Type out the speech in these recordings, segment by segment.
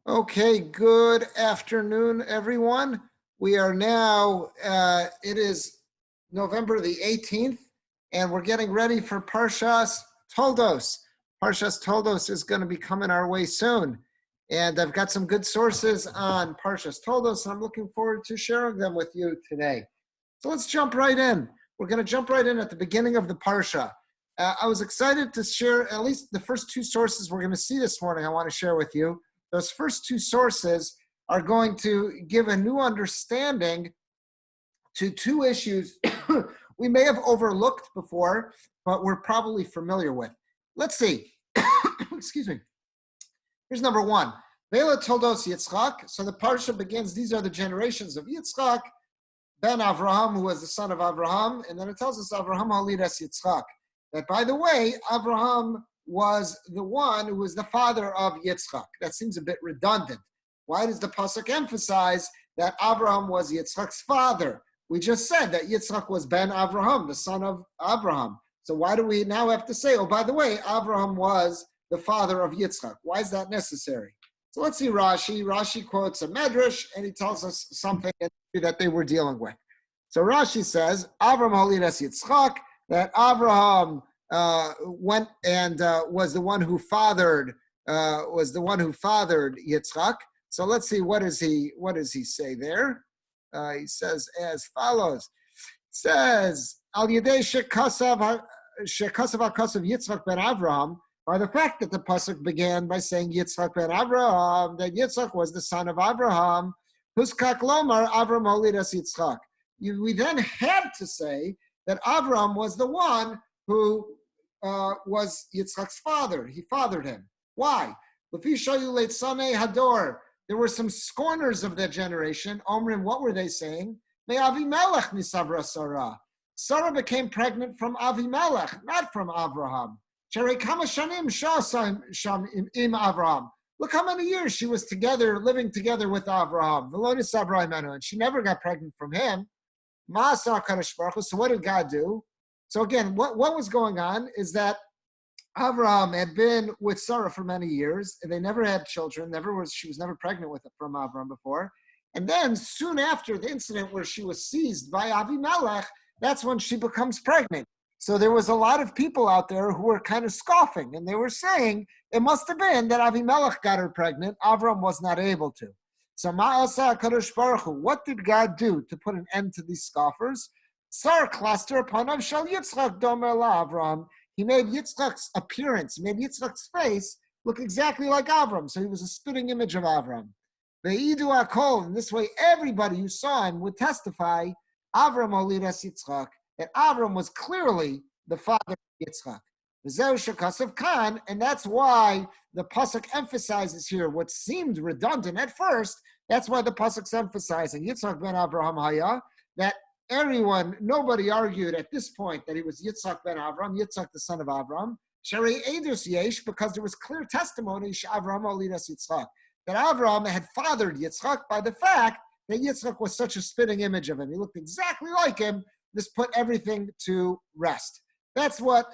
Okay, good afternoon, everyone. We are now, it is November the 18th, and we're getting ready for Parshas Toldos. Parshas Toldos is going to be coming our way soon. And I've got some good sources on Parshas Toldos, and I'm looking forward to sharing them with you today. So let's jump right in. We're going to jump right in at the beginning of the Parsha. I was excited to share at least the first two sources we're going to see this morning I want to share with you. Those first two sources are going to give a new understanding to two issues we may have overlooked before, but we're probably familiar with. Let's see. Excuse me. Here's number one. Vela Toldos Yitzchak. So the Parsha begins, these are the generations of Yitzchak, Ben Avraham, who was the son of Avraham, and then it tells us Avraham Halidas Yitzchak. That, by the way, Avraham was the one who was the father of Yitzchak. That seems a bit redundant. Why does the pasuk emphasize that Avraham was Yitzchak's father? We just said that Yitzchak was Ben Avraham, the son of Avraham. So why do we now have to say, oh, by the way, Avraham was the father of Yitzchak? Why is that necessary? So let's see Rashi. Rashi quotes a medrash, and he tells us something that they were dealing with. So Rashi says, Avraham Halidas Yitzchak, that Avraham went and was the one who fathered Yitzchak. So let's see, what does he say there? He says as follows. It says Al Yedei Shekasav Yitzchak ben Avraham, by the fact that the pasuk began by saying Yitzchak ben Avraham, that Yitzchak was the son of Avraham, Huskak Lomar Avraham Holidas Yitzchak. We then had to say that Avraham was the one who was Yitzchak's father. He fathered him. Why? Hador. There were some scorners of that generation. Omrim, what were they saying? Avimelech misavra Sarah. Sarah became pregnant from Avimelech, not from Avraham. Avraham. Look how many years she was together, living together with Avraham. And she never got pregnant from him. So what did God do? So again, what was going on is that Avraham had been with Sarah for many years, and they never had children. She was never pregnant from Avraham before. And then soon after the incident where she was seized by Avimelech, that's when she becomes pregnant. So there was a lot of people out there who were kind of scoffing, and they were saying it must have been that Avimelech got her pregnant. Avraham was not able to. So Ma'asa HaKadosh Baruch Hu, what did God do to put an end to these scoffers? Sar cluster upon Avshal Yitzchak Domer Avraham. He made Yitzchak's appearance, he made Yitzchak's face look exactly like Avram. So he was a spitting image of Avram. Ve'idu Akol, in this way everybody who saw him would testify, Avram Holidas Yitzchak, that Avram was clearly the father of Yitzchak. And that's why the pasuk emphasizes here what seemed redundant at first. That's why the pasuk's emphasizing Yitzchak ben Avraham Haya, that nobody argued at this point that he was Yitzchak ben Avram, Yitzchak the son of Avram. Sherei Edus Yesh, because there was clear testimony Avram Holidas Yitzchak, that Avram had fathered Yitzchak by the fact that Yitzchak was such a spitting image of him. He looked exactly like him. This put everything to rest. That's what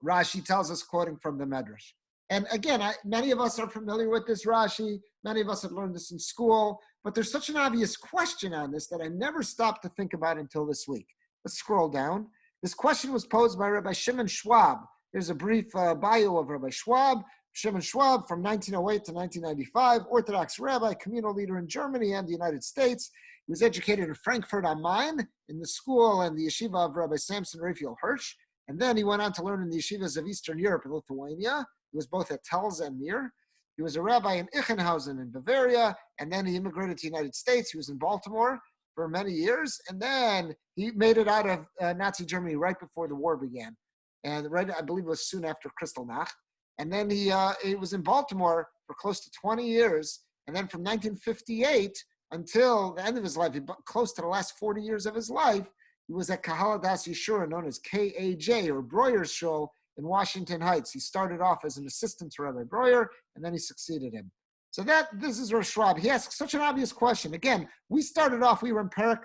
Rashi tells us, quoting from the Medrash. And again, many of us are familiar with this Rashi. Many of us have learned this in school. But there's such an obvious question on this that I never stopped to think about until this week. Let's scroll down. This question was posed by Rabbi Shimon Schwab. There's a brief bio of Rabbi Schwab. Shimon Schwab, from 1908 to 1995, Orthodox rabbi, communal leader in Germany and the United States. He was educated in Frankfurt am Main, in the school and the yeshiva of Rabbi Samson Raphael Hirsch. And then he went on to learn in the yeshivas of Eastern Europe and Lithuania. He was both at Telz and Mir. He was a rabbi in Ichenhausen in Bavaria, and then he immigrated to the United States. He was in Baltimore for many years, and then he made it out of Nazi Germany right before the war began. And I believe it was soon after Kristallnacht. And then he was in Baltimore for close to 20 years. And then from 1958 until the end of his life, close to the last 40 years of his life, he was at Kahaladas Yeshua, known as KAJ, or Breuer's show in Washington Heights. He started off as an assistant to Rabbi Breuer, and then he succeeded him. So this is Rosh Schwab. He asks such an obvious question. Again, we were in Perek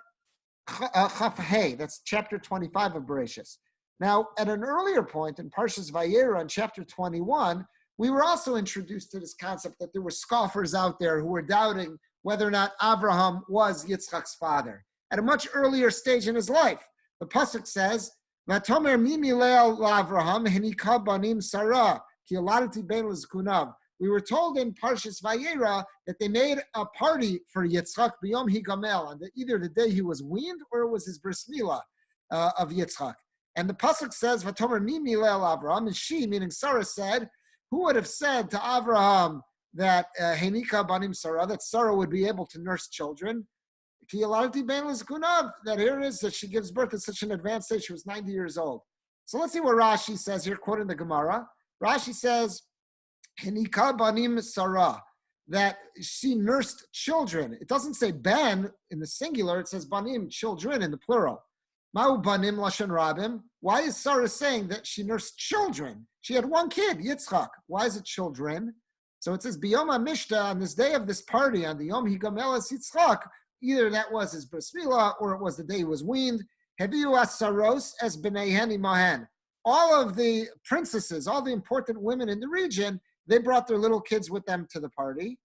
Chaf Hey, that's chapter 25 of Bereshis. Now, at an earlier point in Parshas Vayera in chapter 21, we were also introduced to this concept that there were scoffers out there who were doubting whether or not Avraham was Yitzchak's father at a much earlier stage in his life. The pasuk says, "Vatomer mimi le'al la'Avraham henika banim Sarah ki aladati ben l'zkunav." We were told in Parshas Vayera that they made a party for Yitzchak b'yom higamel, on either the day he was weaned or it was his bris milah of Yitzchak. And the pasuk says, "Vatomer mimi le'al Avraham," and she, meaning Sarah, said, who would have said to Avraham that henika banim Sarah, that Sarah would be able to nurse children? That here it is that she gives birth at such an advanced age. She was 90 years old. So let's see what Rashi says here, quoting the Gemara. Rashi says, Henika banim Sarah, that she nursed children. It doesn't say ben in the singular, it says banim, children in the plural. Ma'u banim lashon rabim. Why is Sarah saying that she nursed children? She had one kid, Yitzchak. Why is it children? So it says, Biyom HaMishta, on this day of this party, on the Yom Higamelas Yitzchak, either that was his bris milah or it was the day he was weaned. Hebiu asaros es b'nei heni mahen. All of the princesses, all the important women in the region, they brought their little kids with them to the party.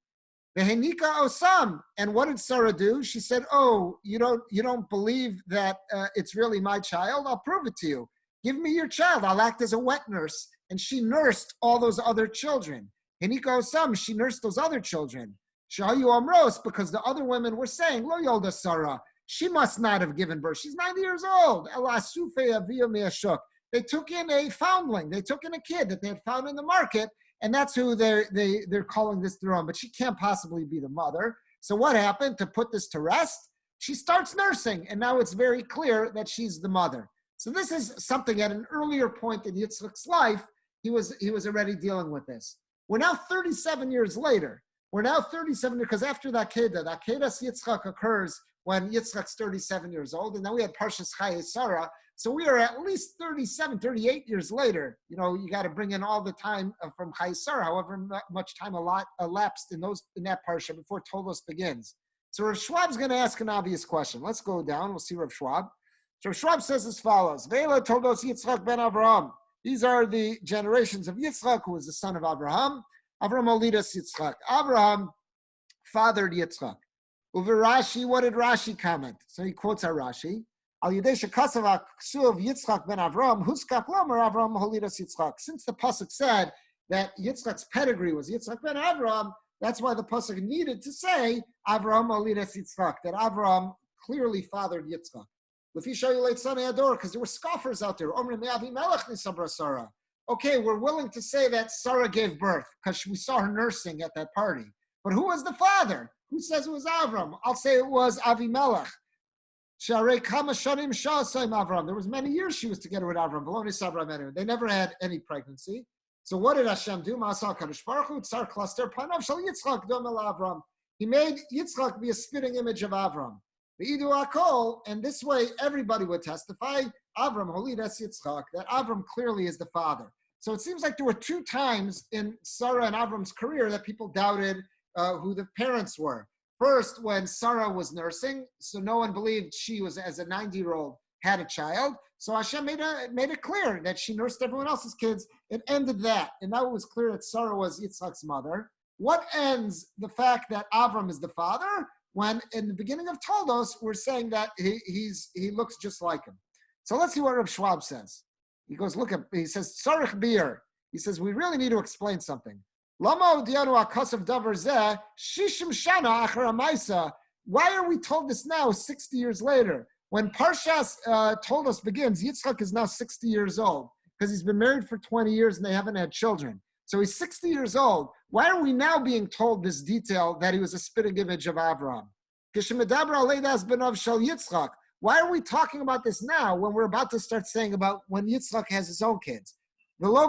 Vehenika osam. And what did Sarah do? She said, "Oh, you don't believe that it's really my child? I'll prove it to you. Give me your child. I'll act as a wet nurse." And she nursed all those other children. Henika osam. She nursed those other children. Shayu amros, because the other women were saying, "Lo yolda Sarah. She must not have given birth. She's 90 years old." They took in a foundling. They took in a kid that they had found in the market. And that's who they're calling this their own. But she can't possibly be the mother. So what happened to put this to rest? She starts nursing, and now it's very clear that she's the mother. So this is something at an earlier point in Yitzchak's life, he was already dealing with this. We're now 37 years later. We're now 37 because after the Akedas Yitzchak occurs when Yitzchak's 37 years old, and then we had Parshas Sarah. So we are at least 37, 38 years later. You know, you got to bring in all the time from Sarah, however much time elapsed in that parsha before Toldos begins. So Rav Schwab's going to ask an obvious question. Let's go down. We'll see Rav Schwab. So Rav Schwab says as follows: Ve'ela Toldos Yitzchak ben Avraham. These are the generations of Yitzchak, who was the son of Avraham. Avraham Olidas Yitzchak. Avraham fathered Yitzchak. Over Rashi, what did Rashi comment? So he quotes our Rashi. Al Yidei Shekasav Aksuv Yitzchak ben Avram Huskak Lomer Avram Holidas Yitzchak. Since the pasuk said that Yitzchak's pedergree was Yitzchak ben Avram, that's why the pasuk needed to say Avram Holidas Yitzchak, that Avram clearly fathered Yitzchak. Because there were scoffers out there. Okay, we're willing to say that Sarah gave birth because we saw her nursing at that party. But who was the father? Who says it was Avram? I'll say it was Avimelech. There was many years she was together with Avram. They never had any pregnancy. So what did Hashem do? He made Yitzchak be a spitting image of Avram. And this way everybody would testify, Avram Holidas Yitzchak, that Avram clearly is the father. So it seems like there were two times in Sarah and Avram's career that people doubted who the parents were. First, when Sarah was nursing, so no one believed she was, as a 90-year-old, had a child. So Hashem made it clear that she nursed everyone else's kids. It ended that. And now it was clear that Sarah was Yitzchak's mother. What ends the fact that Avram is the father? When in the beginning of Toldos, we're saying that he looks just like him. So let's see what Rav Schwab says. He goes, he says, Tzarich Bir. He says, we really need to explain something. Why are we told this now 60 years later? When Parshas Toldos begins, Yitzchak is now 60 years old because he's been married for 20 years and they haven't had children. So he's 60 years old. Why are we now being told this detail that he was a spitting image of Avraham? Why are we talking about this now when we're about to start saying about when Yitzchak has his own kids? Why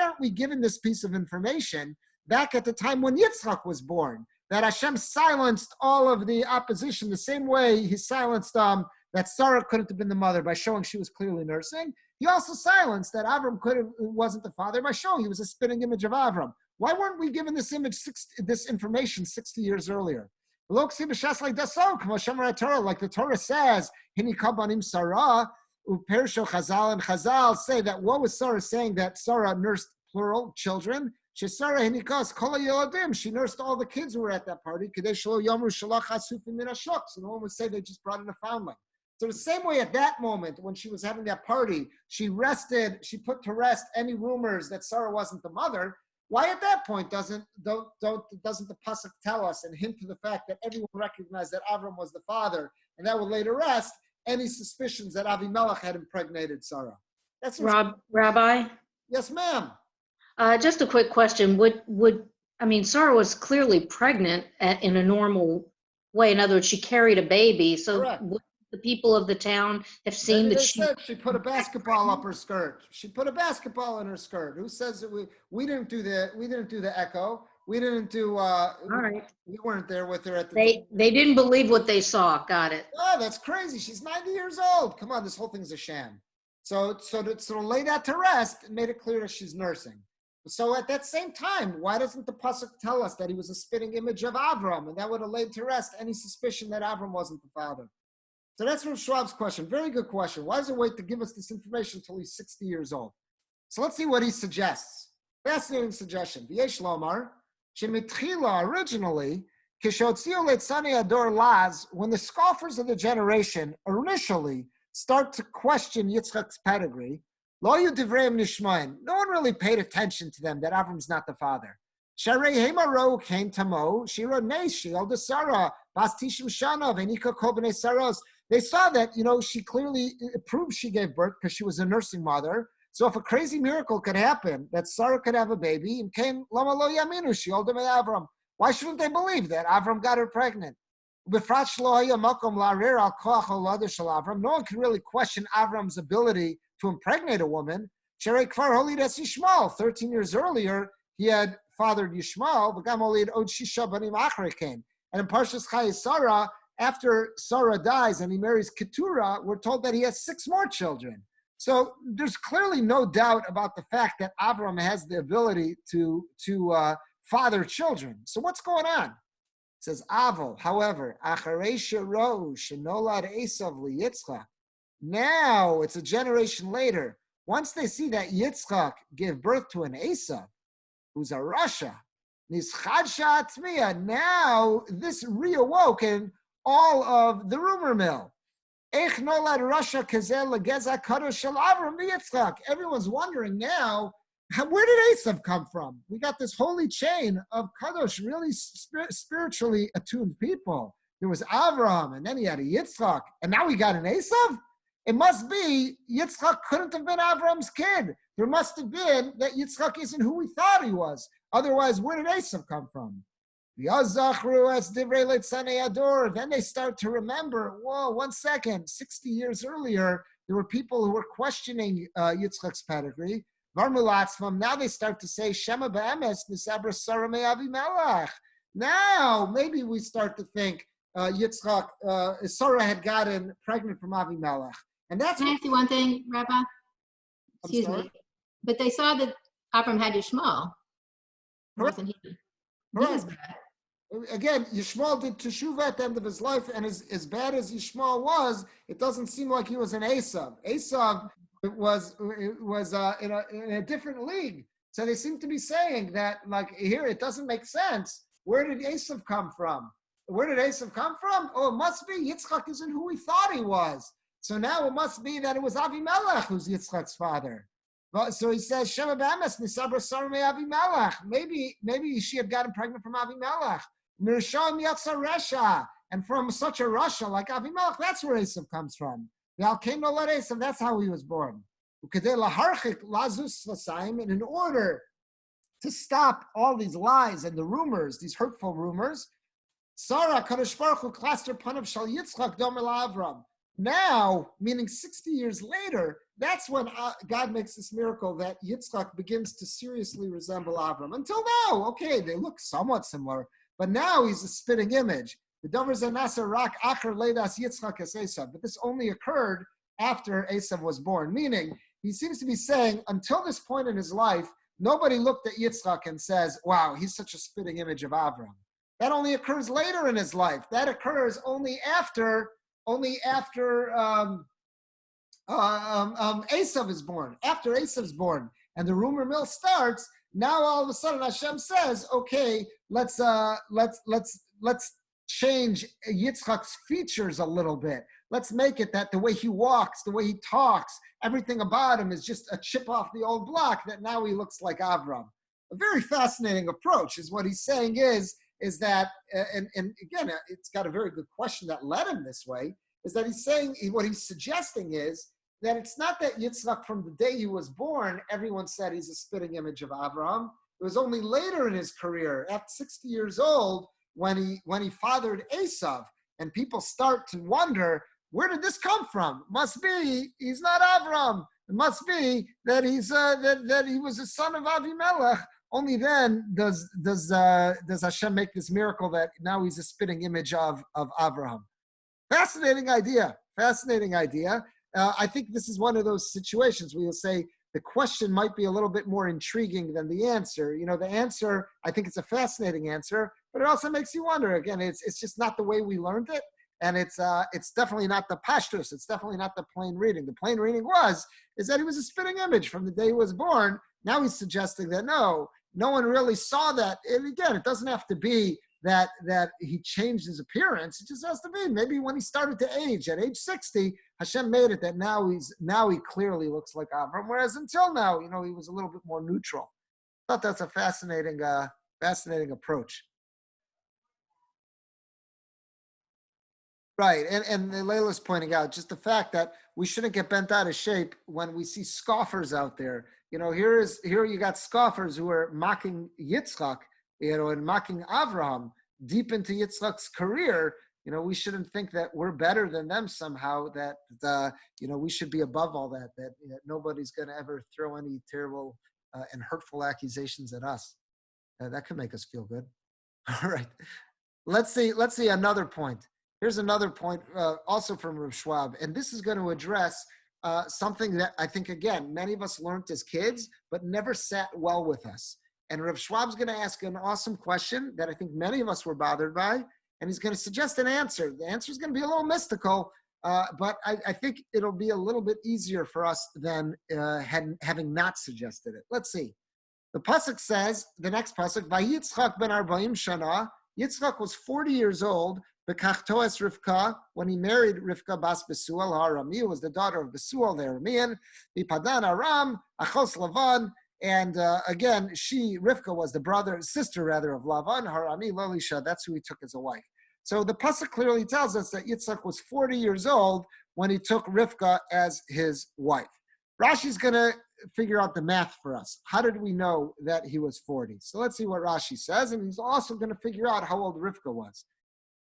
aren't we given this piece of information back at the time when Yitzchak was born? That Hashem silenced all of the opposition the same way he silenced that Sarah couldn't have been the mother by showing she was clearly nursing. He also silenced that Avram wasn't the father by showing he was a spitting image of Avram. Why weren't we given this information 60 years earlier? Like the Torah says, Sarah, Upersho Chazal, and Chazal say that what was Sarah saying, that Sarah nursed plural children? She Sarah hinikas kol yeladim. She nursed all the kids who were at that party. Kadei shelo yomru shalach hasufim min hashok. So no one would say they just brought in a foundling. So the same way at that moment when she was having that party, she put to rest any rumors that Sarah wasn't the mother. Why at that point doesn't the pasuk tell us and hint to the fact that everyone recognized that Avram was the father, and that would lay to rest any suspicions that Avimelech had impregnated Sarah? That's Rabbi. Yes, ma'am. Just a quick question. Sarah was clearly pregnant in a normal way. In other words, she carried a baby. So would the people of the town have seen that she put a basketball up her skirt? She put a basketball in her skirt. Who says that we didn't do the echo? We didn't do. All right. We weren't there with her at the. They didn't believe what they saw. Got it. Oh, that's crazy. She's 90 years old. Come on, this whole thing's a sham. So to lay that to rest, it made it clear that she's nursing. So at that same time, why doesn't the pasuk tell us that he was a spitting image of Avram, and that would have laid to rest any suspicion that Avram wasn't the father? So that's from Schwab's question. Very good question. Why does it wait to give us this information until he's 60 years old? So let's see what he suggests. Fascinating suggestion. V'yesh lomar, shemitchila originally, kishotzio leitzani ador laz, when the scoffers of the generation initially start to question Yitzchak's pedigree, lo yu divreim nishmain. No one really paid attention to them, that Avram's not the father. Sharei hemaro came tamo, shiro neishi, older Sarah, bas tishim shana, venika kol b'nei saros. They saw that, she clearly proved she gave birth because she was a nursing mother. So if a crazy miracle could happen, that Sarah could have a baby, and came lama lo yaminu, she older Avram. Why shouldn't they believe that Avram got her pregnant? No one can really question Avram's ability to impregnate a woman. 13 years earlier, he had fathered Yishmael, and in Parshas Sarah, after Sarah dies and he marries Keturah, we're told that he has 6 more children. So there's clearly no doubt about the fact that Avram has the ability to father children. So what's going on? It says, Avol, however, now it's a generation later. Once they see that Yitzchak gave birth to an Esav, who's a Rasha, now this reawoken all of the rumor mill. Everyone's wondering now, where did Esav come from? We got this holy chain of Kadosh, really spiritually attuned people. There was Avram, and then he had a Yitzchak, and now we got an Esav? It must be Yitzchak couldn't have been Avram's kid. There must have been that Yitzchak isn't who we thought he was. Otherwise, where did Esav come from? Then they start to remember, whoa, 1 second, 60 years earlier, there were people who were questioning Yitzchak's pedigree. Now they start to say, Shema b'emes nisabra Sarah me'Avimelech. Now, maybe we start to think Sarah had gotten pregnant from Avimelech. And that's Can I ask you one thing, Rabbi? Excuse me. But they saw that Avram had Yishmael. Wasn't he? Right. Again, Yishmael did teshuvah at the end of his life, and as bad as Yishmael was, it doesn't seem like he was an Esav. Esav was in a different league. So they seem to be saying that, like, here, it doesn't make sense. Where did Esav come from? Where did Esav come from? Oh, it must be Yitzchak isn't who we thought he was. So now it must be that it was Avimelech who's Yitzchak's father. So he says, Shema b'emes nisabra Sarah me'Avimelech. Maybe she had gotten pregnant from Avimelech. Mirsham yatsa resha. And from such a Rasha like Avimelech, that's where Esav comes from. That's how he was born. And in order to stop all these lies and the rumors, these hurtful rumors, Sarah Kadosh Baruch Hu cluster panav shal Yitzchak domer Avram. Now, meaning 60 years later, that's when God makes this miracle that Yitzchak begins to seriously resemble Avram. Until now, okay, they look somewhat similar, but now he's a spitting image. But this only occurred after Esav was born, meaning he seems to be saying until this point in his life, nobody looked at Yitzchak and says, wow, he's such a spitting image of Avram. That only occurs later in his life. That occurs only after Esav is born. After Esav's born, and the rumor mill starts, now all of a sudden Hashem says, okay, let's change Yitzchak's features a little bit. Let's make it that the way he walks, the way he talks, everything about him is just a chip off the old block, that now he looks like Avram. A very fascinating approach is what he's saying is that, and again, it's got a very good question that led him this way, is that he's saying, what he's suggesting is that it's not that Yitzchak, from the day he was born, everyone said he's a spitting image of Avraham. It was only later in his career, at 60 years old, when he fathered Esav, and people start to wonder, where did this come from? Must be he's not Avram. It must be that he's that he was a son of Avimelech. Only then does Hashem make this miracle that now he's a spitting image of Avraham. Fascinating idea. Fascinating idea. I think this is one of those situations where you'll say the question might be a little bit more intriguing than the answer. You know, the answer, I think it's a fascinating answer, but it also makes you wonder. Again, it's just not the way we learned it, and it's definitely not the pashtus. It's definitely not the plain reading. The plain reading is that he was a spitting image from the day he was born. Now he's suggesting that no one really saw that. And again, it doesn't have to be that he changed his appearance. It just has to be maybe when he started to age, at age 60, Hashem made it that now he clearly looks like Avram, whereas until now, he was a little bit more neutral. I thought that's a fascinating approach. Right, and Layla's pointing out just the fact that we shouldn't get bent out of shape when we see scoffers out there. Here you got scoffers who are mocking Yitzchak, and mocking Avraham deep into Yitzchak's career. We shouldn't think that we're better than them somehow, that we should be above all that nobody's going to ever throw any terrible and hurtful accusations at us. That can make us feel good. All right. Let's see another point. Here's another point also from Rav Schwab, and this is going to address something that I think, again, many of us learned as kids, but never sat well with us. And Rav Schwab's going to ask an awesome question that I think many of us were bothered by, and he's going to suggest an answer. The answer is going to be a little mystical, but I think it'll be a little bit easier for us than having not suggested it. Let's see. The pasuk says, the next pasuk, Vayitzchak ben 40 shana. Yitzchak was 40 years old. Bekachtoes Rivka, when he married Rivka bas Besuel Harami, was the daughter of Besuel the Aramean. Vipadan Aram, Achos Lavan. And again, Rivka was the sister of Lavan, Harami Lolisha. That's who he took as a wife. So the pasuk clearly tells us that Yitzchak was 40 years old when he took Rivka as his wife. Rashi's going to figure out the math for us. How did we know that he was 40? So let's see what Rashi says, and he's also going to figure out how old Rivka was.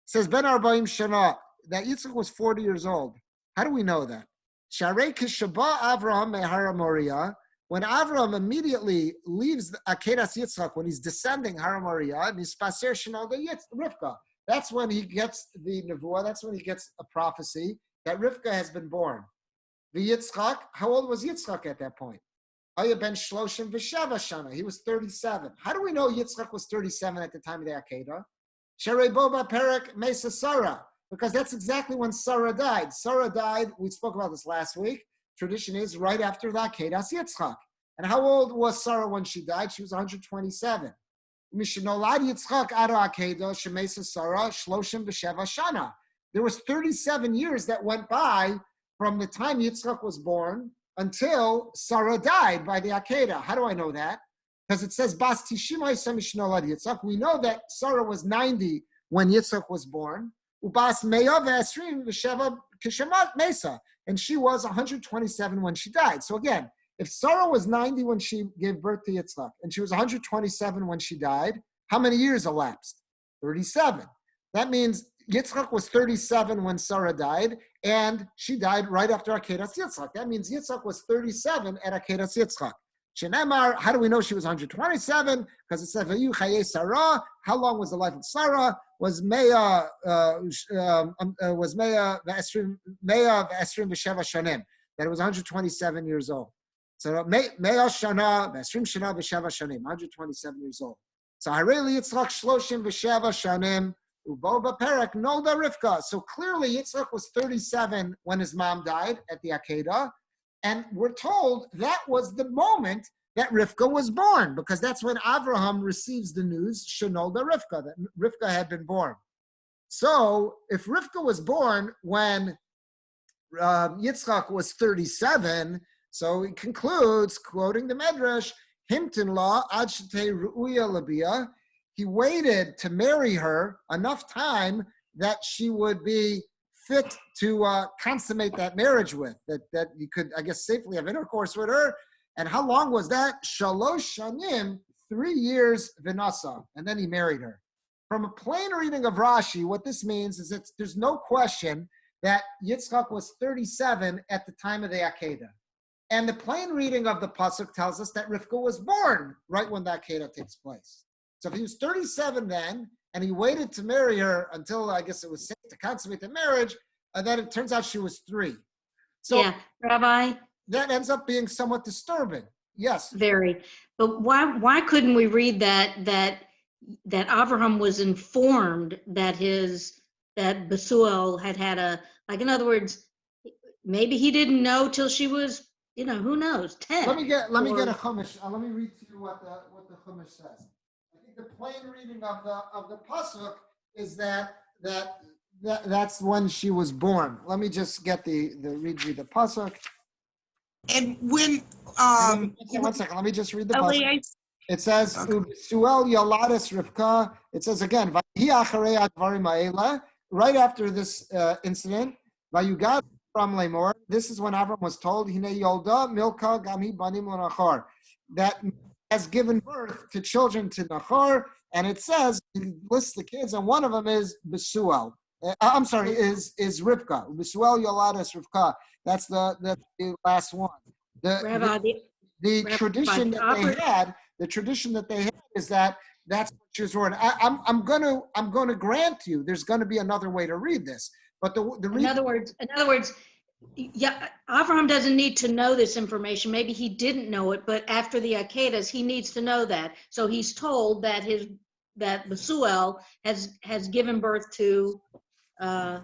It says, Ben 40 shana, that Yitzchak was 40 years old. How do we know that? Sharei kishaba Avraham mehara Moriah. When Avram immediately leaves Akedas Yitzchak, when he's descending Har Moriah, and he's Pasir Shinal Rivka, that's when he gets the nevuah, that's when he gets a prophecy that Rivka has been born. The Yitzchak, how old was Yitzchak at that point? Aya ben Shloshim v'Sheva Shana, he was 37. How do we know Yitzchak was 37 at the time of the Akedah? Sharei Boba Perek Mesa Sarah, because that's exactly when Sarah died. Sarah died, we spoke about this last week. Tradition is right after the Akedas Yitzchak. And how old was Sarah when she died? She was 127. Mishnolad Yitzchak Ado Akedah Shemesa Sarah Shloshim B'Sheva Shana. There was 37 years that went by from the time Yitzchak was born until Sarah died by the Akedah. How do I know that? Because it says Bas Tishimai Mishnolad Yitzchak. We know that Sarah was 90 when Yitzchak was born. Ubas Meya V'Esrim B'Sheva Kishamat Mesa. And she was 127 when she died. So again, if Sarah was 90 when she gave birth to Yitzchak, and she was 127 when she died, how many years elapsed? 37. That means Yitzchak was 37 when Sarah died, and she died right after Akedas Yitzchak. That means Yitzchak was 37 at Akedas Yitzchak. Shenemar, how do we know she was 127? Because it says, Vayu Chaye Sarah. How long was the life of Sarah? Was Meya V'Esrim B'Sheva Shanim. That it was 127 years old. So Meya Shana V'Esrim Shana B'Sheva Shanim, 127 years old. So Hareli Yitzchak Shloshim B'Sheva Shanim Ubo b'perek nolda Rivka. So clearly Yitzchak was 37 when his mom died at the Akedah. And we're told that was the moment that Rivka was born, because that's when Avraham receives the news, Shenolda Rivka, that Rivka had been born. So if Rivka was born when Yitzchak was 37, so he concludes, quoting the Medrash, Himtin law ad shetei ru'uya labia. He waited to marry her enough time that she would be fit to consummate that marriage with, that you could, I guess, safely have intercourse with her. And how long was that? Shalosh shanim, 3 years vinasa, and then he married her. From a plain reading of Rashi, what this means is that there's no question that Yitzchak was 37 at the time of the Akedah. And the plain reading of the pasuk tells us that Rivka was born right when the Akedah takes place. So if he was 37 then, and he waited to marry her until, I guess it was safe to consummate the marriage, and then it turns out she was 3. So yeah, Rabbi. That ends up being somewhat disturbing. Yes. Very. But why couldn't we read that Avraham was informed that that Besuel had a, like, in other words, maybe he didn't know till she was, who knows, 10. Let me get a chumash. Let me read to you what the chumash says. I think the plain reading of the pasuk is that's when she was born. Let me just get read you the pasuk. And when one second, let me just read the pasuk. It says Besuel Yaladas Rivka. It says again, right after this incident, Vayugad from Lamor. This is when Avram was told, Hine Yolda Milka Gami Banim L'Nachor, that has given birth to children to Nachor, and it says, it lists the kids, and one of them is Besuel. Is Rivka. Besuel Yoladas Rivka. That's the last one. The tradition that they had is that's what she was born. I'm going to grant you there's going to be another way to read this, but in other words, yeah, Avraham doesn't need to know this information. Maybe he didn't know it, but after the Akedas, he needs to know that. So he's told that Besuel has given birth to,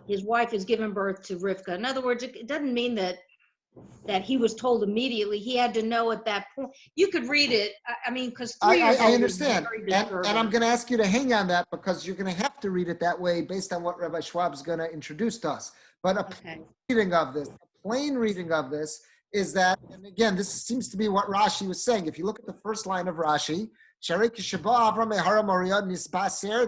his wife has given birth to Rivka. In other words, it doesn't mean that he was told immediately. He had to know at that point. You could read it. I mean, because 3 years old. I understand, and I'm going to ask you to hang on that, because you're going to have to read it that way based on what Rabbi Schwab is going to introduce to us. But a plain reading of this is that, and again, this seems to be what Rashi was saying. If you look at the first line of Rashi,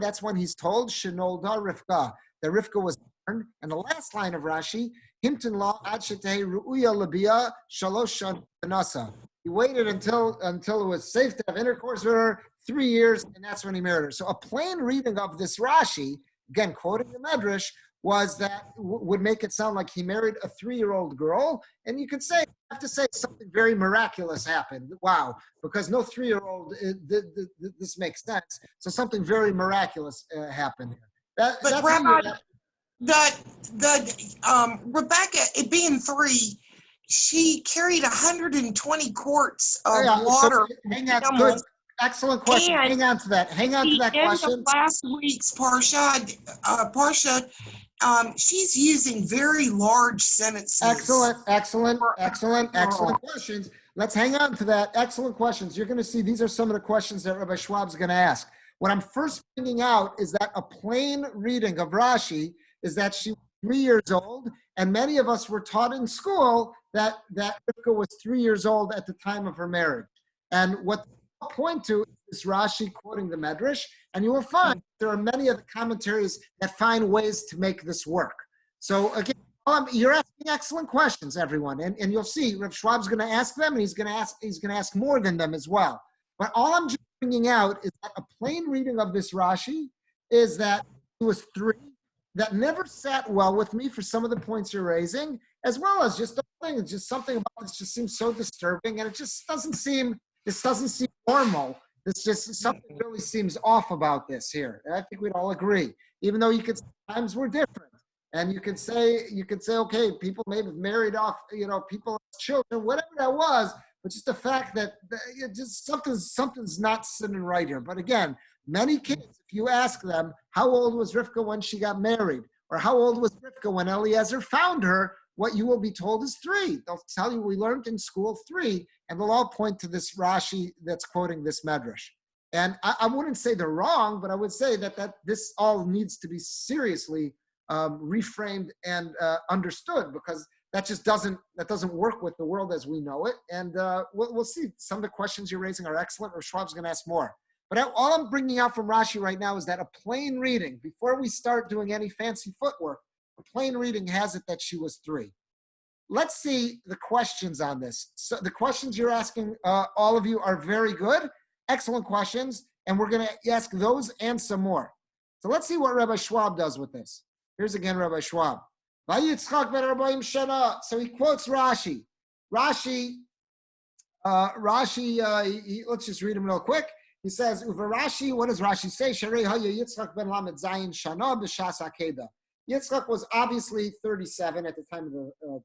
that's when he's told Shenolda Rivka, that Rivka was born. And the last line of Rashi, Himtin law ad shetei ru'uya labia shalosh shanasa. He waited until it was safe to have intercourse with her, 3 years, and that's when he married her. So a plain reading of this Rashi, again quoting the Medrash, was that would make it sound like he married a 3-year-old girl, and you could have to say something very miraculous happened. Wow, because no 3-year-old, this makes sense. So something very miraculous happened here. But Rabbi, Rebecca, it being 3, she carried 120 quarts of water. So hang on, good. Excellent question. Hang on to that question. Last week's Parsha, she's using very large sentences. Excellent questions. Let's hang on to that. Excellent questions. You're going to see these are some of the questions that Rabbi Schwab's going to ask. What I'm first bringing out is that a plain reading of Rashi is that she was 3 years old, and many of us were taught in school that Rivka was 3 years old at the time of her marriage. And what I'll point to is Rashi quoting the Medrash, and you will find there are many other commentaries that find ways to make this work. So again, you're asking excellent questions, everyone, and you'll see Rav Schwab's going to ask them, and he's going to ask more than them as well. But all I'm just bringing out is that a plain reading of this Rashi is that it was 3. That never sat well with me for some of the points you're raising, as well as just something about this just seems so disturbing, and it just doesn't seem normal. This just something really seems off about this here. And I think we'd all agree, even though you could say times were different, and you could say, okay, people may have married off, people as children, whatever that was, but just the fact that just something's not sitting right here. But again, many kids, if you ask them, how old was Rivka when she got married? Or how old was Rivka when Eliezer found her? What you will be told is 3. They'll tell you we learned in school 3, and they'll all point to this Rashi that's quoting this Medrash. And I wouldn't say they're wrong, but I would say that this all needs to be seriously reframed and understood, because that doesn't work with the world as we know it. And we'll see. Some of the questions you're raising are excellent, or Schwab's going to ask more. But all I'm bringing out from Rashi right now is that a plain reading, before we start doing any fancy footwork, a plain reading has it that she was 3. Let's see the questions on this. So the questions you're asking, all of you, are very good. Excellent questions. And we're going to ask those and some more. So let's see what Rabbi Schwab does with this. Here's again Rabbi Schwab. So he quotes Rashi. Let's just read him real quick. He says, Rashi, what does Rashi say? Yitzchak ben Lamed Zayin Shana b'Shas Akeda. Yitzchak was obviously 37 at the time of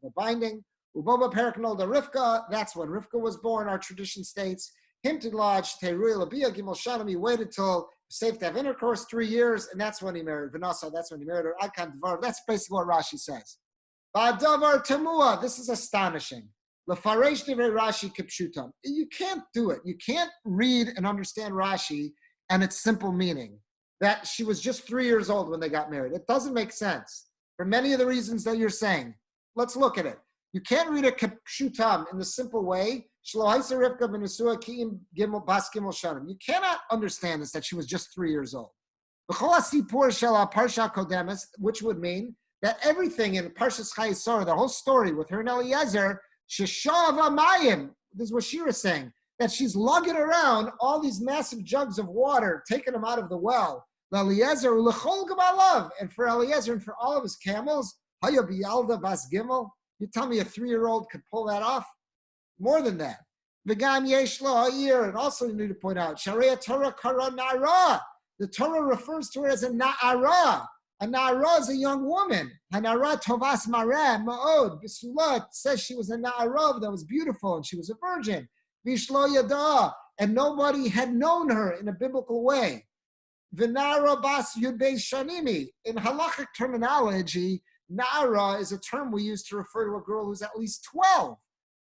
the binding. Uboba Perak Nolda Rivka, that's when Rivka was born, our tradition states. Himted Lodge, Teruy Labia Gimel Shanim, he waited till safe to have intercourse 3 years, and that's when he married. Vanasa, that's when he married her. Akan Dvar, that's basically what Rashi says. Ba'davar Tamua, this is astonishing. Lefaresh Divrei Rashi Kipshutam. You can't do it. You can't read and understand Rashi and its simple meaning, that she was just 3 years old when they got married. It doesn't make sense for many of the reasons that you're saying. Let's look at it. You can't read it Kipshutam in the simple way. You cannot understand this, that she was just 3 years old. Which would mean that everything in Parshas Chayesor, the whole story with her and Eliezer, this is what Shira is saying, that she's lugging around all these massive jugs of water, taking them out of the well. And for Eliezer and for all of his camels, you tell me a 3-year-old could pull that off? More than that. And also you need to point out, Sharia Torah kara na'ara. The Torah refers to her as a na'ara. A na'ara is a young woman. Hana'ara tovas mareh ma'od. B'sula says she was a na'ara that was beautiful and she was a virgin. Vishlo yada. And nobody had known her in a biblical way. V'na'ara bas yudbei shanimi. In halachic terminology, na'ara is a term we use to refer to a girl who's at least 12.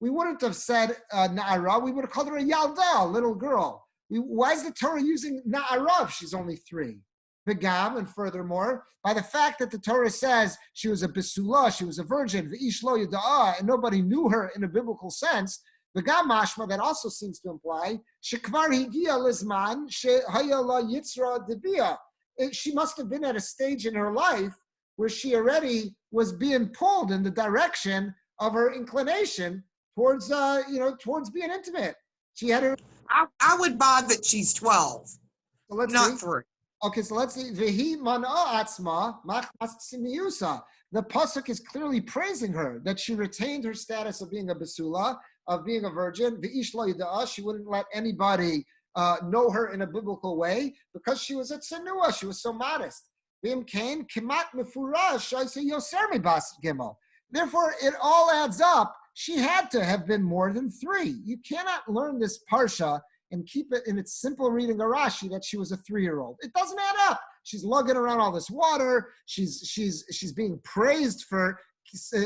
We wouldn't have said na'ara. We would have called her a yalda, a little girl. Why is the Torah using na'ara if she's only 3? V'gam, and furthermore, by the fact that the Torah says she was a besula, she was a virgin, v'ish lo yada'ah, and nobody knew her in a biblical sense, v'gam mashma, that also seems to imply, shekvar higia lizman, shehaya la yitzra debia. She must have been at a stage in her life where she already was being pulled in the direction of her inclination towards being intimate. She had her. I would buy that she's 12, So let's not see. 3. Okay, so let's see. Vehi man'a atzma machmas tzimiusa. The pasuk is clearly praising her, that she retained her status of being a besula, of being a virgin. V'ish lo yida'ah, she wouldn't let anybody know her in a biblical way because she was a tzenua, she was so modest. V'im kain kimat mefurash shaisa yoser mibas gimel. Therefore, it all adds up. She had to have been more than 3. You cannot learn this parsha and keep it in its simple reading of Rashi that she was a 3-year-old. It doesn't add up. She's lugging around all this water. She's being praised for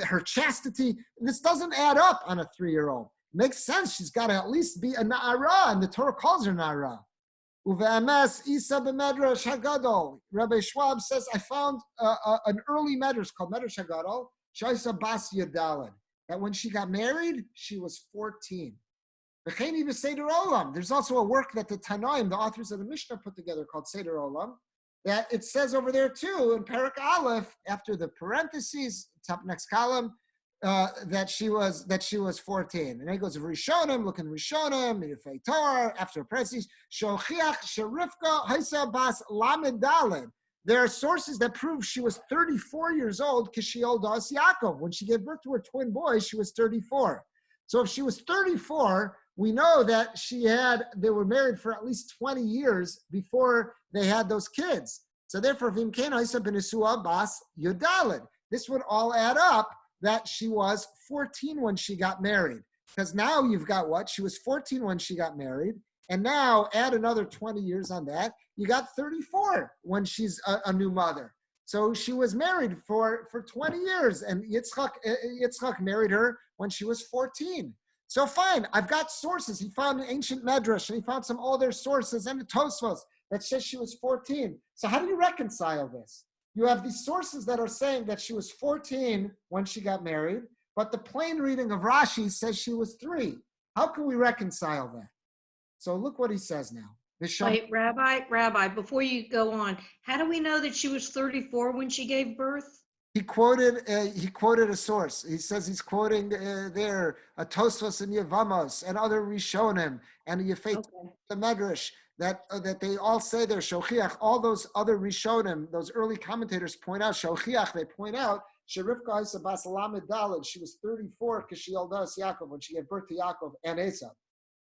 her chastity. This doesn't add up on a 3-year-old. Makes sense. She's got to at least be a na'ara, and the Torah calls her na'ara. Uve'emes isa b'medrash hagadol. Rabbi Schwab says, I found an early medrash called Medrash Hagadol, Shaisa Bas Yadalad, that when she got married, she was 14. There's also a work that the Tanaim, the authors of the Mishnah, put together called Seder Olam, that it says over there too, in Parak Aleph, after the parentheses, top next column, that she was 14. And then it goes Rishonim, look in Rishonim, Divrei Torah, after parentheses, Shochiach Sherifka Haisa Bas Lamed Daled. There are sources that prove she was 34 years old because she old Das Yaakov. When she gave birth to her twin boys, she was 34. So if she was 34, we know that they were married for at least 20 years before they had those kids. So therefore, this would all add up that she was 14 when she got married. Because now you've got what? She was 14 when she got married. And now add another 20 years on that. You got 34 when she's a new mother. So she was married for 20 years. And Yitzchak married her when she was 14. So fine, I've got sources. He found an ancient medrash, and he found some older sources and the Tosfos that says she was 14. So how do you reconcile this? You have these sources that are saying that she was 14 when she got married, but the plain reading of Rashi says she was 3. How can we reconcile that? So look what he says now. Wait, Rabbi, before you go on, how do we know that she was 34 when she gave birth? He quoted a source. He says he's quoting there a Tosfos and Yevamos and other Rishonim and Yefet the Medrash that they all say they're Shochiach. All those other Rishonim, those early commentators point out Shochiach. They point out Sherivka Isa Bas Lamed Daled. She was 34 because she yeldas Yaakov when she gave birth to Yaakov and Esav.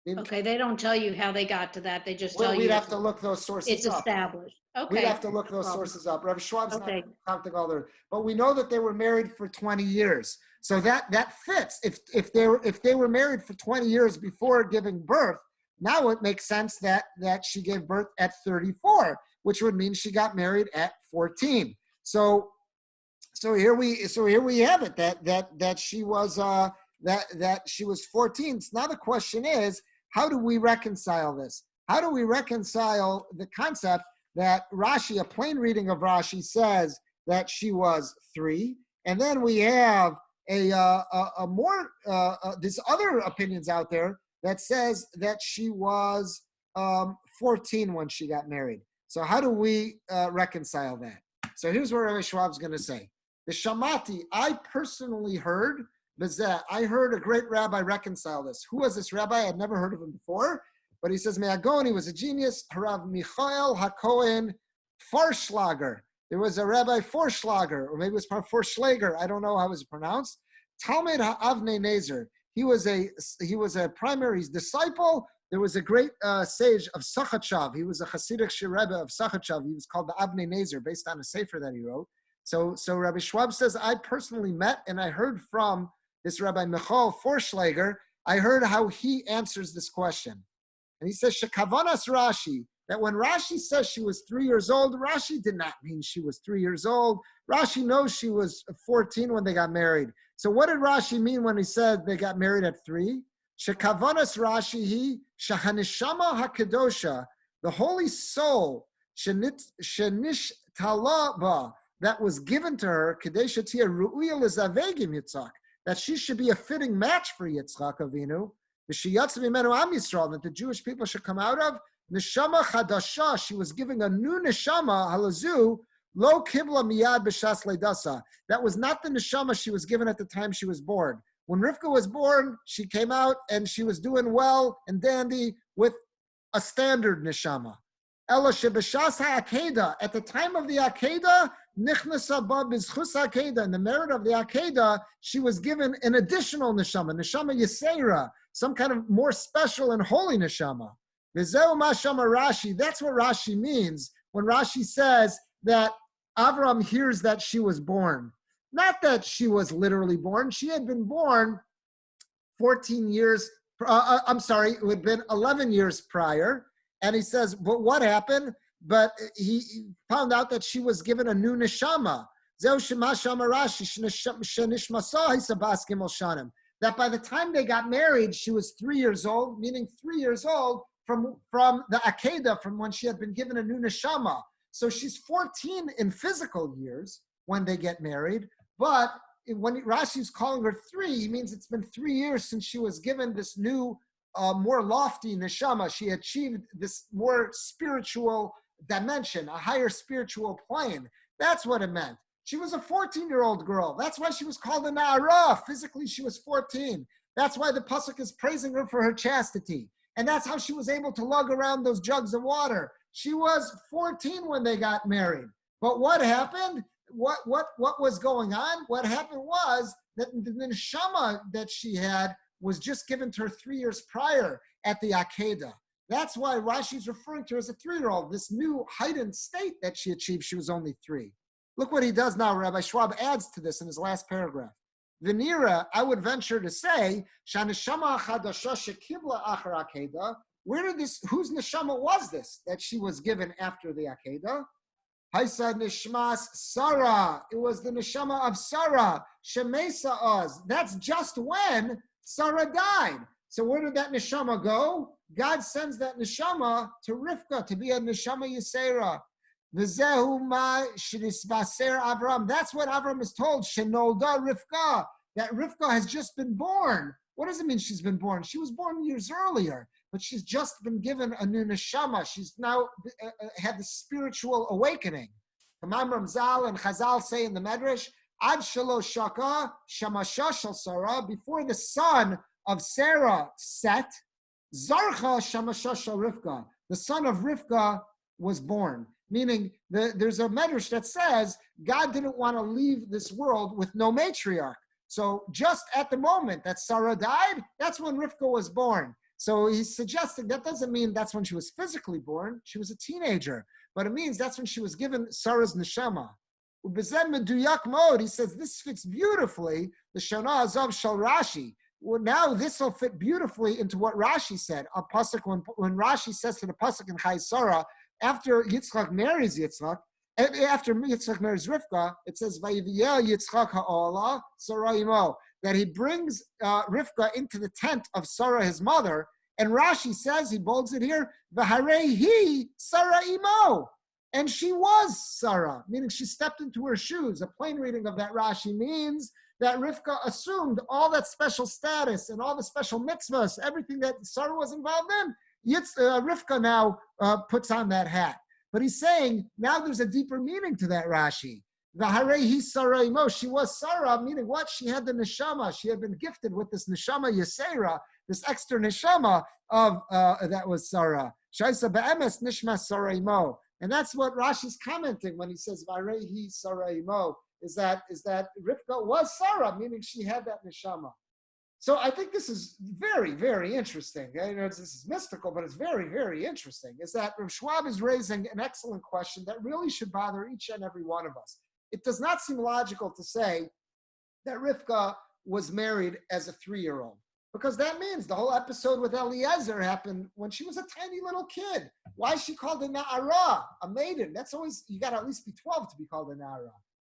Okay, they don't tell you how they got to that. They just tell you. We'd have to look those sources up. It's established. Okay. We'd have to look those sources up. Rabbi Schwab's not counting all their, but we know that they were married for 20 years. So that fits. If they were married for 20 years before giving birth, now it makes sense that she gave birth at 34, which would mean she got married at 14. So here we have it that she was that she was 14. So now the question is, how do we reconcile this? How do we reconcile the concept that Rashi, a plain reading of Rashi, says that she was 3, and then we have a more there's other opinions out there that says that she was 14 when she got married. So how do we reconcile that? So here's what Rabbi Schwab's going to say. The Shamati, I personally heard. I heard a great rabbi reconcile this. Who was this rabbi? I'd never heard of him before, but he says, Me'agon, he was a genius. Harav Michael HaKohen Forschlager. There was a Rabbi Forschlager, or maybe it was Forschlager. I don't know how it was pronounced. Talmid HaAvnei Nezer. He was a primary disciple. There was a great sage of Sachachav. He was a Hasidic Rebbe of Sachachav. He was called the Avnei Nezer, based on a sefer that he wrote. So Rabbi Schwab says, I personally met and I heard from this Rabbi Michael Forschlager. I heard how he answers this question. And he says, Shekavanas Rashi, that when Rashi says she was 3 years old, Rashi did not mean she was 3 years old. Rashi knows she was 14 when they got married. So what did Rashi mean when he said they got married at 3? Shekavanas Rashi hi shahanishama hakadosha, the holy soul, shenish talaba, that was given to her, kadesha tia ru'uya lezavegim Yitzchak, that she should be a fitting match for Yitzchak Avinu, that the Jewish people should come out of. Neshama chadasha, she was giving a new neshama, halazu, lo kibla miyad b'shas leidasa. That was not the neshama she was given at the time she was born. When Rivka was born, she came out and she was doing well and dandy with a standard neshama. Ela sheb'shas ha'akeda, at the time of the akeda, nichnasa ba b'zchus ha'akeda, in the merit of the akeda, she was given an additional neshama yisera, some kind of more special and holy neshama. V'zeu ma shama Rashi, that's what Rashi means when Rashi says that Avram hears that she was born. Not that she was literally born. She had been born 14 years, it would have been 11 years prior. And he says, but what happened? But he found out that she was given a new neshama. That by the time they got married, she was 3 years old, meaning 3 years old from the Akeda, from when she had been given a new neshama. So she's 14 in physical years when they get married, but when Rashi's calling her 3, he means it's been 3 years since she was given this new, more lofty neshama. She achieved this more spiritual dimension, a higher spiritual plane. That's what it meant. She was a 14-year-old girl. That's why she was called a Na'ara. Physically, she was 14. That's why the pasuk is praising her for her chastity. And that's how she was able to lug around those jugs of water. She was 14 when they got married. But what happened? What was going on? What happened was that the neshama that she had was just given to her 3 years prior at the Akeda. That's why Rashi's referring to her as a 3-year-old, this new heightened state that she achieved. She was only 3. Look what he does now. Rabbi Schwab adds to this in his last paragraph. Venira, I would venture to say, Shaneshama Chadasha Shekibla Achar Akeda. Whose neshama was this that she was given after the Akeda? Haisa Nishmas Sarah. It was the neshama of Sarah. Shemesa Oz. That's just when Sarah died. So where did that neshama go? God sends that neshama to Rivka to be a neshama Yisera. V'zehu ma shnisbaser Avram. That's what Avram is told. Shenolda Rivka. That Rivka has just been born. What does it mean she's been born? She was born years earlier, but she's just been given a new neshama. She's now had the spiritual awakening. Kamam Ramzal and Chazal say in the Medrash, Ad Shalosh Shaka Shamasha Shel Sarah, before the son of Sarah set, Zarcha Shamasha Shel Rivka, the son of Rivka was born. Meaning, there's a Medrash that says God didn't want to leave this world with no matriarch. So just at the moment that Sarah died, that's when Rivka was born. So he's suggesting that doesn't mean that's when she was physically born. She was a teenager. But it means that's when she was given Sarah's neshama. He says this fits beautifully the Shana Azav Shal Rashi. Well, now this will fit beautifully into what Rashi said. A pasuk when Rashi says to the pasuk in Chai Sarah, after Yitzchak marries Yitzchak, after Yitzchak marries Rivka, it says Vayiviyel Yitzchak ha'olah Sarah imo, that he brings Rivka into the tent of Sarah his mother, and Rashi says, he bolds it here, V'harei Sarah imo, and she was Sarah, meaning she stepped into her shoes. A plain reading of that Rashi means that Rivka assumed all that special status and all the special mitzvahs, everything that Sarah was involved in. Rivka now puts on that hat. But he's saying, now there's a deeper meaning to that Rashi. V'harehi Sarah imo, she was Sarah, meaning what? She had the neshama. She had been gifted with this neshama Yisera, this extra neshama of that was Sarah. Shaisa be'emes nishma Sarah imo. And that's what Rashi's commenting when he says, V'harehi Sarah imo, is that Rivka was Sarah, meaning she had that neshama. So I think this is very, very interesting. This is mystical, but it's very, very interesting. Is that Rav Schwab is raising an excellent question that really should bother each and every one of us. It does not seem logical to say that Rivka was married as a 3-year-old, because that means the whole episode with Eliezer happened when she was a tiny little kid. Why is she called a Na'ara, a maiden? That's always, you got to at least be 12 to be called a Na'ara.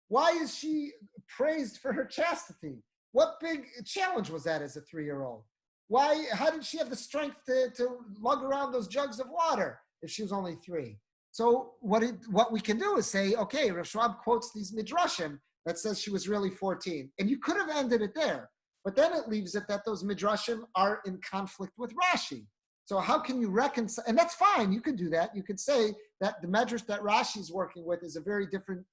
Why is she praised for her chastity? What big challenge was that as a 3-year-old? How did she have the strength to lug around those jugs of water if she was only 3? So what we can do is say, okay, Rav Schwab quotes these midrashim that says she was really 14. And you could have ended it there. But then it leaves it that those midrashim are in conflict with Rashi. So how can you reconcile? And that's fine. You could do that. You could say that the midrash that Rashi is working with is a very different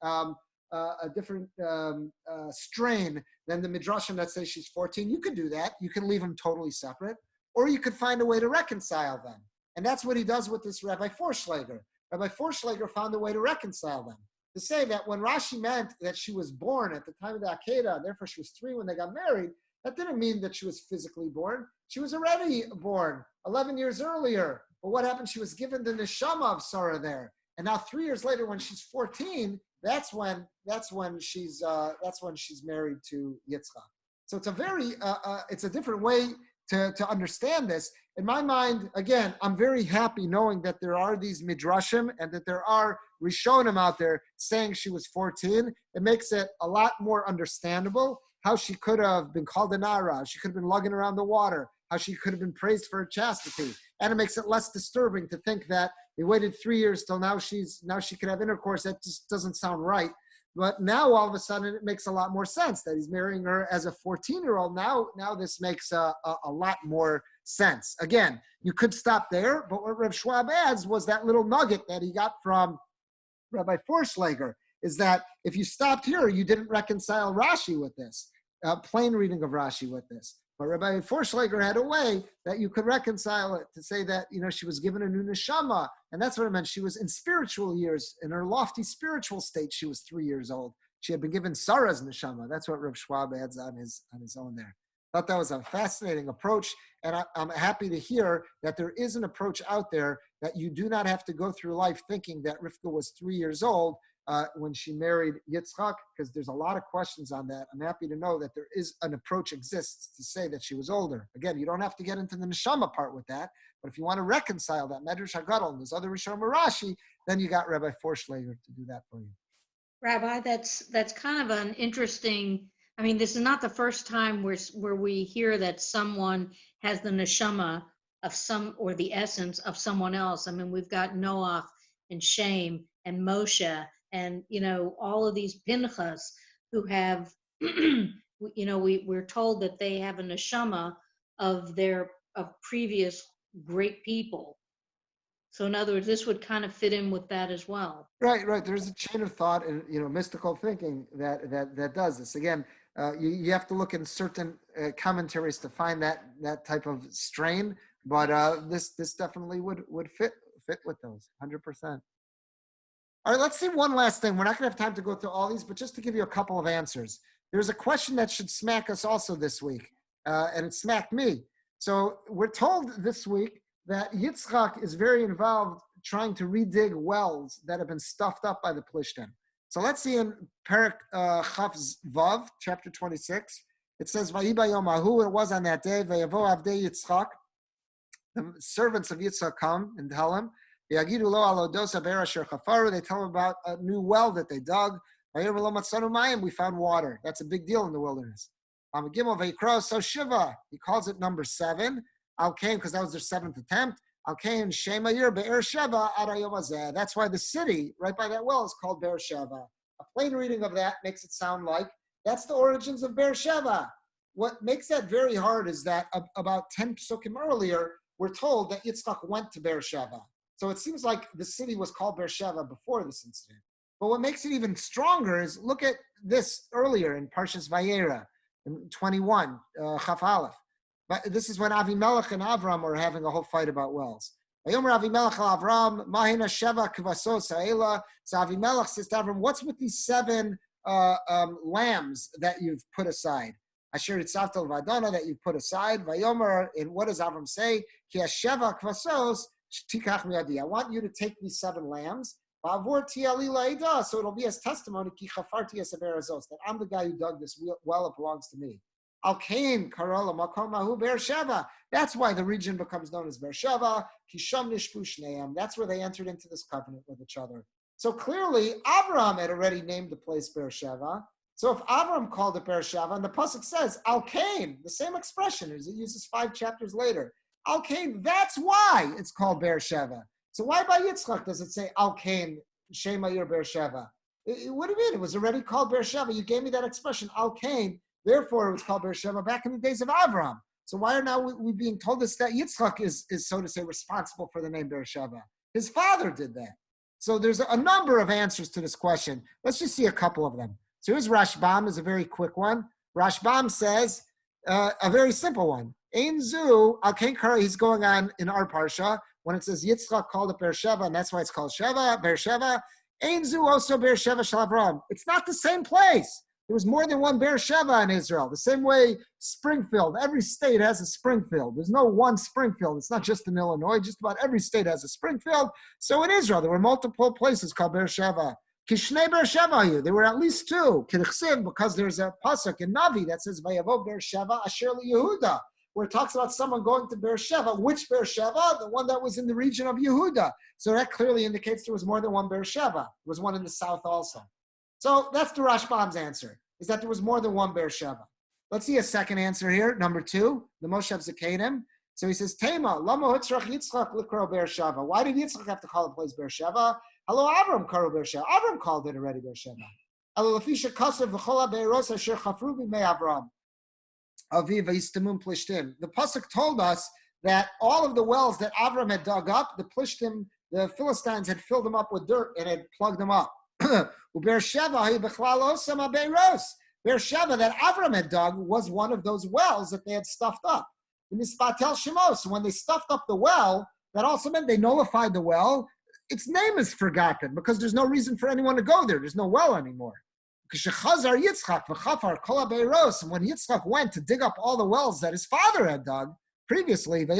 strain than the midrashim that say she's 14. You could do that. You can leave them totally separate, or you could find a way to reconcile them. And that's what he does with this Rabbi Forschlager. Rabbi Forschlager found a way to reconcile them, to say that when Rashi meant that she was born at the time of the Akedah, and therefore she was 3 when they got married, that didn't mean that she was physically born. She was already born 11 years earlier. But what happened? She was given the neshama of Sarah there. And now 3 years later, when she's 14, that's when she's married to Yitzchak. So it's a very it's a different way to understand this. In my mind, again, I'm very happy knowing that there are these midrashim and that there are rishonim out there saying she was 14. It makes it a lot more understandable how she could have been called a nara, she could have been lugging around the water, how she could have been praised for her chastity. And it makes it less disturbing to think that they waited 3 years till now she could have intercourse. That just doesn't sound right. But now all of a sudden it makes a lot more sense that he's marrying her as a 14-year-old. Now this makes a lot more sense. Again, you could stop there, but what Rav Schwab adds was that little nugget that he got from Rabbi Forschlager, is that if you stopped here, you didn't reconcile Rashi with this, plain reading of Rashi with this. But Rabbi Forschlager had a way that you could reconcile it to say that, she was given a new neshama. And that's what it meant. She was in spiritual years, in her lofty spiritual state, she was 3 years old. She had been given Sarah's neshama. That's what Rav Schwab adds on his own there. Thought that was a fascinating approach. And I'm happy to hear that there is an approach out there that you do not have to go through life thinking that Rivka was 3 years old. when she married Yitzchak, because there's a lot of questions on that. I'm happy to know that there is an approach exists to say that she was older. Again, you don't have to get into the neshama part with that, but if you want to reconcile that Medrash HaGadol and there's other Rishonim Rashi, then you got Rabbi Forschlager to do that for you. Rabbi, that's kind of an interesting. I mean, this is not the first time where we hear that someone has the neshama of some, or the essence of someone else. I mean, we've got Noach and Shem and Moshe and, all of these Pinchas who have, we're told that they have a neshama of previous great people. So in other words, this would kind of fit in with that as well. Right. There's a chain of thought and, mystical thinking that does this. Again, you have to look in certain commentaries to find that type of strain, but this definitely would fit with those 100%. All right, let's see one last thing. We're not going to have time to go through all these, but just to give you a couple of answers. There's a question that should smack us also this week, and it smacked me. So we're told this week that Yitzchak is very involved trying to redig wells that have been stuffed up by the Plishtim. So let's see in Perek Chaf Vav, chapter 26. It says, "Vayiba Yom Hahu," it was on that day, "Vayavo Avdei Yitzchak," the servants of Yitzchak come and tell him, "Yagidu lo alodos haber asher chafaru," they tell him about a new well that they dug. "Vayiru lo matzanu mayim," we found water. That's a big deal in the wilderness. Gimel Vayikro, so Shiva, he calls it number 7. Al-Kain, because that was their 7th attempt. Al-Kain, Shemayir, Be'er Sheva, Adayom Hazeh. That's why the city right by that well is called Be'er Sheva. A plain reading of that makes it sound like that's the origins of Be'er Sheva. What makes that very hard is that about 10 psukim earlier, we're told that Yitzchak went to Be'er Sheva. So it seems like the city was called Be'er Sheva before this incident. But what makes it even stronger is look at this earlier in Parshas Vayera, in 21, Chaf Aleph. But this is when Avimelech and Avram are having a whole fight about wells. Vayomer Avimelech al Avram, Mahina Sheva Kvasos Ha'ela. So Avimelech says to Avram, what's with these 7 lambs that you've put aside? Asher Yitzavtel Vadona, that you've put aside. Vayomer, and what does Avram say? Ki Sheva Kvasos Tikach Miadi. I want you to take these 7 lambs. So it'll be as testimony that I'm the guy who dug this well, it belongs to me. Al-Kain, Karola, Makomahu, Beersheva. That's why the region becomes known as Beersheva. Kisham Nishpu Shneim. That's where they entered into this covenant with each other. So clearly, Avram had already named the place Beersheva. So if Avram called it Beersheva, and the pasuk says Al-Kain, the same expression as it uses 5 chapters later. Al-Kain, that's why it's called Beersheva. So why by Yitzchak does it say Al-Kain, Shema Yir Beersheva? What do you mean? It was already called Beersheva. You gave me that expression, Al-Kain. Therefore, it was called Beersheva back in the days of Avram. So why are now we being told this that Yitzchak is, so to say, responsible for the name Beersheva? His father did that. So there's a number of answers to this question. Let's just see a couple of them. So here's Rashbam, is a very quick one. Rashbam says, a very simple one. Ein zu, Al-Kain Kara, he's going on in our Parsha, when it says Yitzchak called it Beersheva, and that's why it's called Sheva, Beersheva. Ein zu also Beersheva shel Avram. It's not the same place. There was more than one Beersheva in Israel. The same way Springfield, every state has a Springfield. There's no one Springfield. It's not just in Illinois. Just about every state has a Springfield. So in Israel, there were multiple places called Beersheva. Kishnei Beersheva, there were at least 2. Kirchsiv, because there's a pasuk in Navi that says Vayavo Beersheva Asher Yehuda, where it talks about someone going to Beersheva. Which Beersheva? The one that was in the region of Yehuda. So that clearly indicates there was more than one Beersheva. There was one in the south also. So that's the Rashbam's answer, is that there was more than one Beersheva. Let's see a second answer here, number 2, the Moshe Zakanim. So he says, Tema, Lama Hutzrach Yitzchak Likro Beersheva. Why did Yitzchak have to call the place Beersheva? Hello, Avram Karo Beersheva. Avram called it already Beersheva. Hello, Lafisha Kasav V'chola Beeros Asher Chafru B'mei Avram. Aviv Yistamun Plishtim. The pasuk told us that all of the wells that Avram had dug up, the Plishtim, the Philistines had filled them up with dirt and had plugged them up. Beersheva that Avram had dug was one of those wells that they had stuffed up. So when they stuffed up the well, that also meant they nullified the well. Its name is forgotten because there's no reason for anyone to go there. There's no well anymore. And when Yitzchak went to dig up all the wells that his father had dug previously, and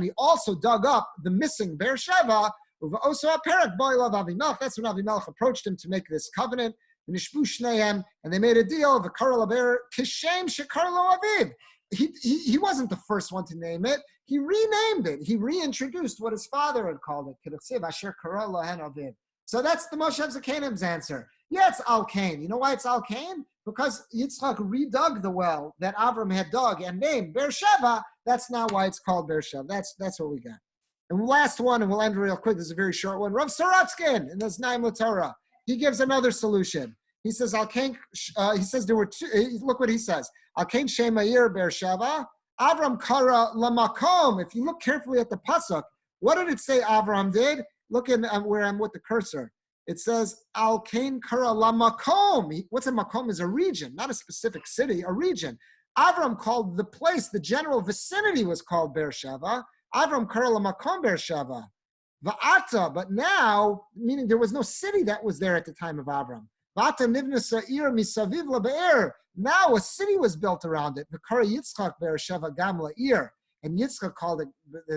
he also dug up the missing Beersheva, Also a parent boy of Avimelech. That's when Avimelech approached him to make this covenant. And they made a deal of a Karalaber Kishem Shekarlo Aviv. He wasn't the first one to name it. He renamed it. He reintroduced what his father had called it. So that's the Moshe Zakainim's answer. Yeah, it's Al-Kain. You know why it's Al-Kain? Because Yitzchak redug the well that Avram had dug and named Beersheba. That's not why it's called Beersheba. That's what we got. And last one, and we'll end real quick. This is a very short one. Rav Sorotskin in this Naim Torah. He gives another solution. He says Al-Kain. He says there were two. Look what he says. Al-Kain Shemayir Beersheba. Avram Kara Lamakom. If you look carefully at the pasuk, what did it say Avram did? Look at where I'm with the cursor. It says Al-Kain Kara Lamakom. What's a makom is a region, not a specific city, a region. Avram called the place, the general vicinity was called Beersheba. Avram Kara Lamakom Beersheba. Va'ata, but now, meaning there was no city that was there at the time of Avram. Va'ata nivna sa'ir misaviv labe'er. Now a city was built around it. V'kara Yitzchak Beersheba gam la'ir. And Yitzchak called it,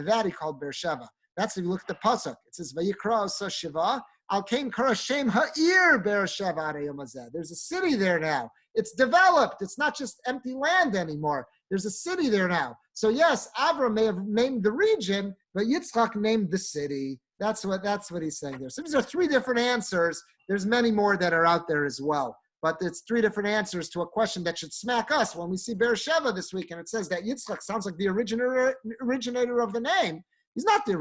that he called Beersheba. That's if you look at the pasuk. It says, Vayikra osa shiva, al-kain kara shem ha'ir Beersheba arayom hazeh. There's a city there now. It's developed. It's not just empty land anymore. There's a city there now. So yes, Avram may have named the region, but Yitzchak named the city. That's what he's saying there. So these are three different answers. There's many more that are out there as well. But it's three different answers to a question that should smack us when we see Beersheba this week. And it says that Yitzchak sounds like the originator of the name. He's not the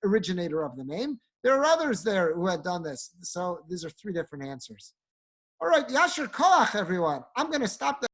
originator of the name. There are others there who had done this. So these are three different answers. All right, Yasher Koach, everyone. I'm going to stop the